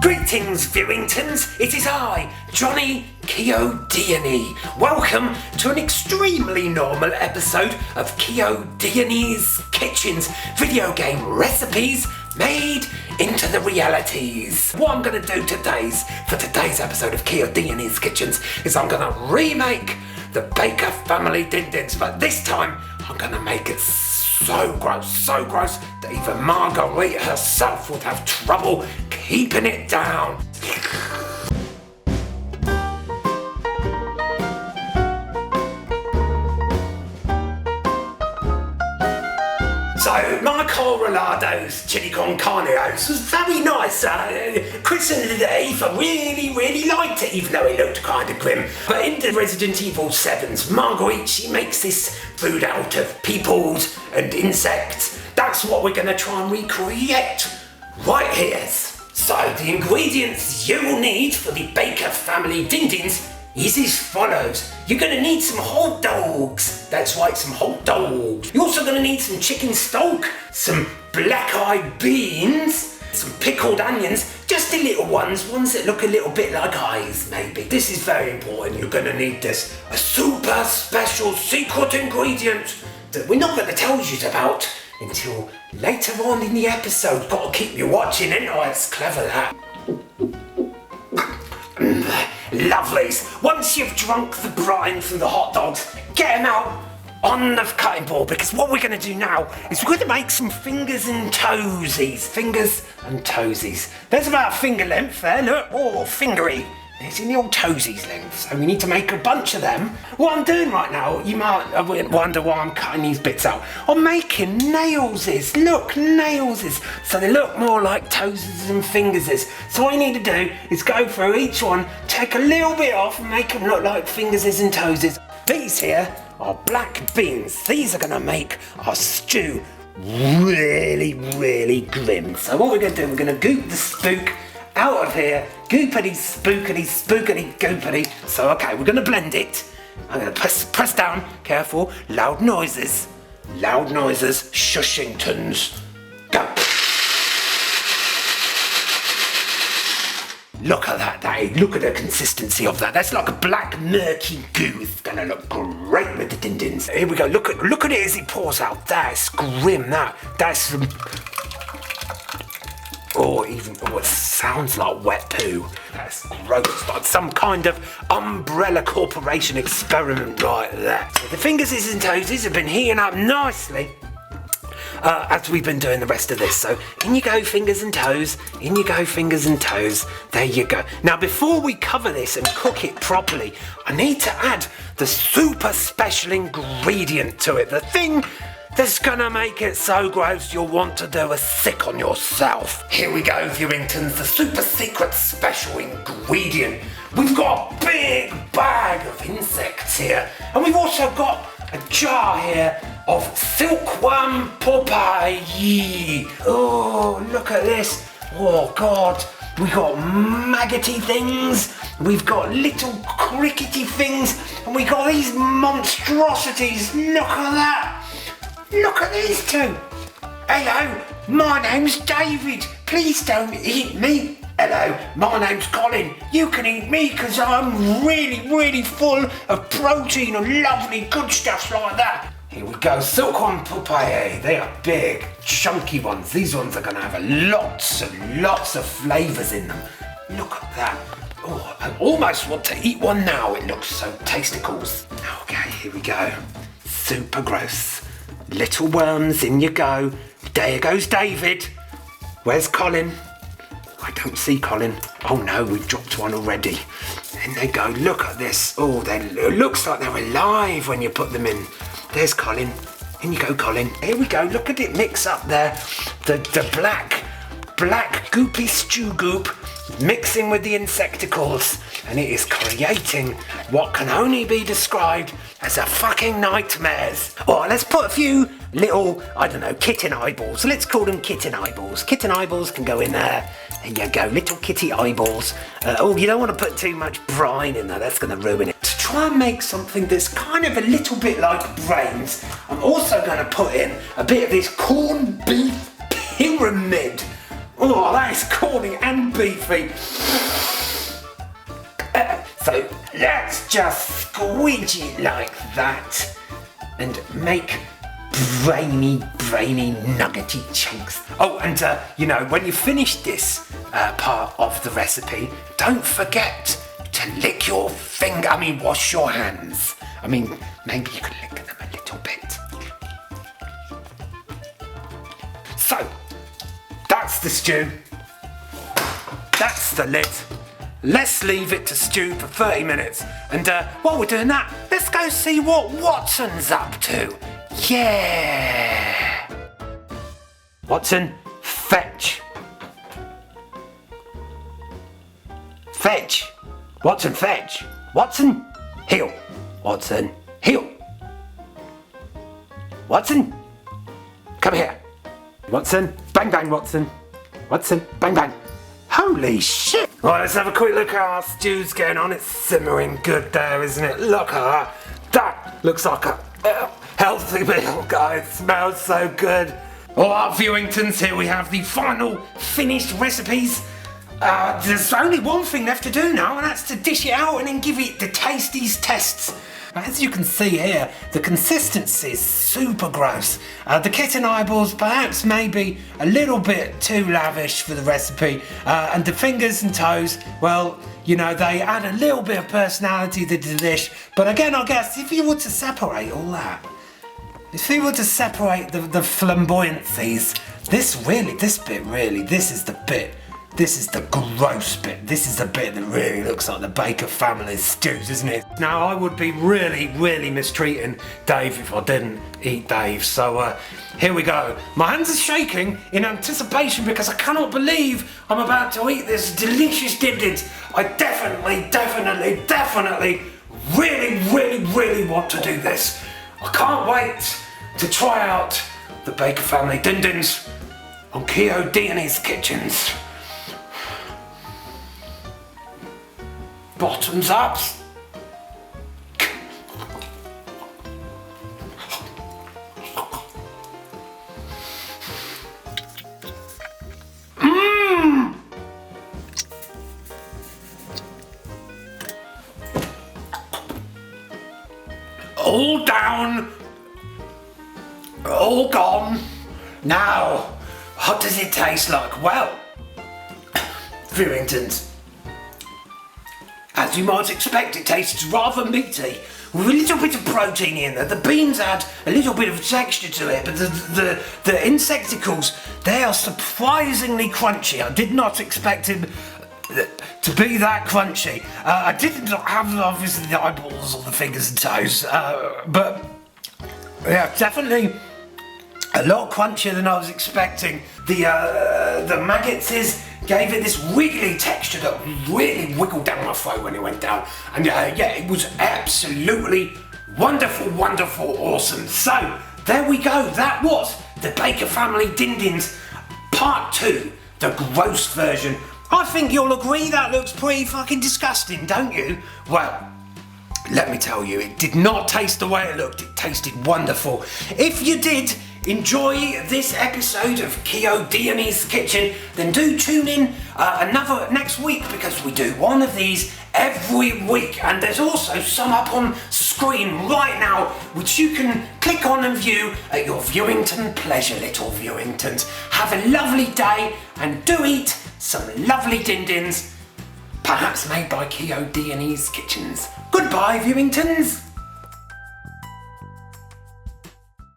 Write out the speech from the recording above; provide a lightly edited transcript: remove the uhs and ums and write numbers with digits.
Greetings, Viewingtons. It is I, Johnny Chiodiani. Welcome to an extremely normal episode of Chiodiani's Kitchens, video game recipes made into the realities. What I'm going to do for today's episode of Chiodiani's Kitchens is I'm going to remake the Baker family din-dins, but this time I'm going to make it so gross that even Marguerite herself would have trouble keeping it down. So, my Colorado's chili con carneos was very nice. Chris and Eva really liked it, even though it looked kind of grim. But in the Resident Evil 7's, Marguerite, she makes this food out of peoples and insects. That's what we're going to try and recreate right here. So, the ingredients you will need for the Baker family din-dins is as follows. You're going to need some hot dogs. That's right, some hot dogs. You're also going to need some chicken stock, some black-eyed beans, some pickled onions, just the little ones that look a little bit like eyes, maybe. This is very important. You're going to need this, a super special secret ingredient that we're not going to tell you about until later on in the episode. Got to keep you watching, ain't I? It's clever, that. Lovelies, once you've drunk the brine from the hot dogs, get them out on the cutting board, because what we're going to do now is we're going to make some fingers and toesies. Fingers and toesies. There's about a finger length there, look. Oh, fingery. It's in the old toesies length, so we need to make a bunch of them. What I'm doing right now, you might wonder why I'm cutting these bits out. I'm making nailses. Look, nailses. So they look more like toesies and fingerses. So what you need to do is go through each one, take a little bit off and make them look like fingerses and toesies. These here are black beans. These are going to make our stew really grim. So what we're going to do, we're going to goop the spook out of here. Goopity, spookity, goopity. So, okay, we're going to blend it. I'm going to press down. Careful. Loud noises. Shushingtons. Go. Look at that. Look at the consistency of that. That's like a black, murky goo. It's going to look great with the din-dins. Here we go. Look at it as it pours out. That's grim, that. That's... it sounds like wet poo. That's gross, like some kind of Umbrella Corporation experiment right there. So the fingers and toesies have been heating up nicely as we've been doing the rest of this. So in you go, fingers and toes. In you go, fingers and toes. There you go. Now before we cover this and cook it properly, I need to add the super special ingredient to it. The thing that's gonna make it so gross you'll want to do a sick on yourself. Here we go, Viewingtons, the super secret special ingredient. We've got a big bag of insects here, and we've also got a jar here of silkworm Popeye. Oh, look at this. Oh God, we got maggoty things, we've got little crickety things, and we got these monstrosities. Look at that. Look at these two. Hello, my name's David. Please don't eat me. Hello, my name's Colin. You can eat me because I'm really full of protein and lovely good stuff like that. Here we go, silkworm Popeye. They are big, chunky ones. These ones are going to have lots of flavours in them. Look at that. Oh, I almost want to eat one now. It looks so tasticals. Okay, here we go. Super gross. Little worms, in you go. There goes David. Where's Colin? I don't see Colin. Oh no, we've dropped one already. In they go. Look at this. Oh, it looks like they're alive when you put them in. There's Colin. In you go, Colin. Here we go. Look at it mix up there. The black goopy stew goop mixing with the insecticals, and it is creating what can only be described as a fucking nightmares. Or let's put a few little, I don't know, kitten eyeballs. Let's call them kitten eyeballs. Kitten eyeballs can go in there. There you go, little kitty eyeballs. You don't want to put too much brine in there. That's going to ruin it. To try and make something that's kind of a little bit like brains, I'm also going to put in a bit of this corned beef pyramid. Oh, that is corny and beefy. So let's just squeeze it like that and make brainy nuggety chunks. Oh, and you know, when you finish this part of the recipe, don't forget to lick your finger. Wash your hands. Maybe you can lick them a little bit. So, that's the stew. That's the lid. Let's leave it to stew for 30 minutes. And while we're doing that, let's go see what Watson's up to. Yeah! Watson, fetch. Fetch. Watson, fetch. Watson, heel. Watson, heel. Watson, come here. Watson, bang bang, Watson. Watson, bang bang. Holy shit! Right, let's have a quick look at how our stew's going on. It's simmering good there, isn't it? Look at that. That looks like a healthy meal, guys. It smells so good. All right, Viewingtons, here we have the final finished recipes. There's only one thing left to do now, and that's to dish it out and then give it the tasties tests. As you can see here, the consistency is super gross. The kitten eyeballs perhaps maybe a little bit too lavish for the recipe, and the fingers and toes, well, you know, they add a little bit of personality to the dish. But again, I guess if you were to separate all that, if you were to separate the flamboyancies, this is the gross bit. This is the bit that really looks like the Baker family's stews, isn't it? Now, I would be really mistreating Dave if I didn't eat Dave. So here we go. My hands are shaking in anticipation because I cannot believe I'm about to eat this delicious dimdit. I definitely really want to do this. I can't wait to try out the Baker family dindins on Chiodiani's kitchens. Bottoms up. All down, all gone. Now, what does it taste like? Well, Viewingtons, as you might expect, it tastes rather meaty, with a little bit of protein in there. The beans add a little bit of texture to it, but the insecticals, they are surprisingly crunchy. I did not expect him to be that crunchy. I didn't have, obviously, the eyeballs or the fingers and toes, but yeah, definitely a lot crunchier than I was expecting. The maggots gave it this wiggly texture that really wiggled down my throat when it went down. And yeah, it was absolutely wonderful, awesome. So, there we go. That was the Baker Family Dindins Part 2, the gross version. I think you'll agree that looks pretty fucking disgusting, don't you? Well, let me tell you, it did not taste the way it looked. It tasted wonderful. If you did enjoy this episode of Chiodiani's Kitchen, then do tune in another next week, because we do one of these every week, and there's also some up on screen right now which you can click on and view at your Viewington pleasure, little Viewingtons. Have a lovely day and do eat some lovely dindins, perhaps made by Chiodiani's Kitchens. Goodbye, Viewingtons.